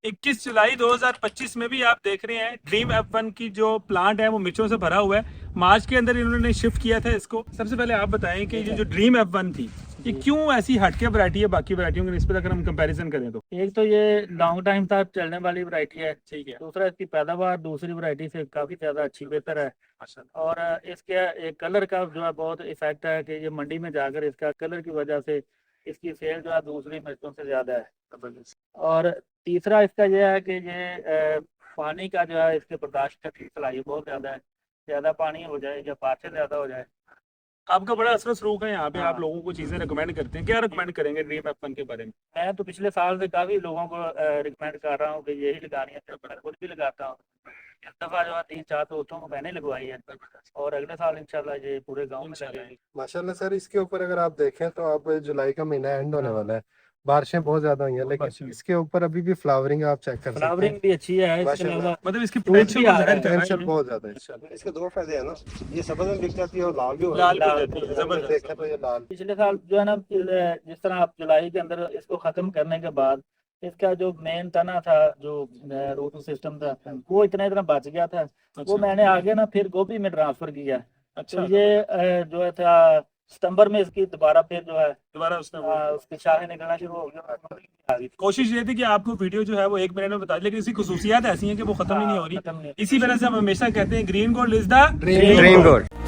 21 जुलाई 2025 में भी आप देख रहे हैं ड्रीम F1 की जो प्लांट है वो मिर्चों से भरा हुआ है। मार्च के अंदर इन्होंने शिफ्ट किया था इसको। सबसे पहले आप बताएं कि ये जो ड्रीम F1 थी ये क्यों ऐसी हटके वैरायटी है बाकी वैरायटियों की निस्बत अगर हम कंपैरिजन करें तो? एक तो ये लॉन्ग टाइम तक चलने वाली वैरायटी है, ठीक है। दूसरा इसकी पैदावार दूसरी वैरायटी से काफ़ी ज़्यादा अच्छी बेहतर है, और इसके एक कलर का जो है बहुत इफेक्ट है कि ये मंडी में जाकर इसका कलर की वजह से इसकी सेल जो है दूसरी मिर्चों से ज़्यादा है। और तीसरा इसका यह है कि ये पानी का जो है इसके बर्दाश्त की सलाहियत बहुत ज़्यादा है, ज़्यादा पानी हो जाए या पासे ज़्यादा हो जाए। आपका बड़ा असर सलूक है यहाँ पे, हाँ। आप लोगों को चीजें रिकमेंड करते हैं, क्या रिकमेंड करेंगे ड्रीम F1 के बारे में? मैं तो पिछले साल से काफ़ी लोगों को रिकमेंड कर रहा हूँ कि यही लगानी है, मैं खुद भी लगाता हूँ। इस दफ़ा जो है 3-4 दोस्तों को मैंने लगवाई है, और अगले साल इंशाल्लाह ये पूरे गांव में लगेगी। माशाल्लाह सर, इसके ऊपर अगर आप देखें तो आप जुलाई का महीना एंड होने वाला है, बारिशें बहुत ज्यादा हुई हैं, लेकिन इसके ऊपर अभी भी फ्लावरिंग आप चेक कर सकते हैं। फ्लावरिंग भी अच्छी है, इसके माशाल्लाह। अलावा मतलब इसकी फ्रूट भी आ रहा है। पोटेंशियल बहुत ज्यादा है। इसके दो फायदे हैं ना, ये सब्ज में बिक जाती है और लाल भी हो लाल जाती भी हो जाती है, जबरदस्त। देखें तो ये लाल। पिछले साल जो है ना, जिस तरह आप जुलाई के अंदर इसको खत्म करने के बाद इसका जो मेन तना था, जो रूट सिस्टम था, वो इतना बच गया था। वो मैंने आगे ना फिर गोभी में ट्रांसफर किया। अच्छा, तो ये जो है था सितंबर में इसकी दोबारा फिर जो है दोबारा उसने उसकी शाखें निकलना शुरू हो गई। कोशिश ये थी कि आपको वीडियो जो है वो 1 मिनट में बता दी, लेकिन इसकी खसूसियात ऐसी हैं कि वो खत्म ही नहीं हो रही। इसी वजह से हम हमेशा कहते हैं green gold is the dream gold.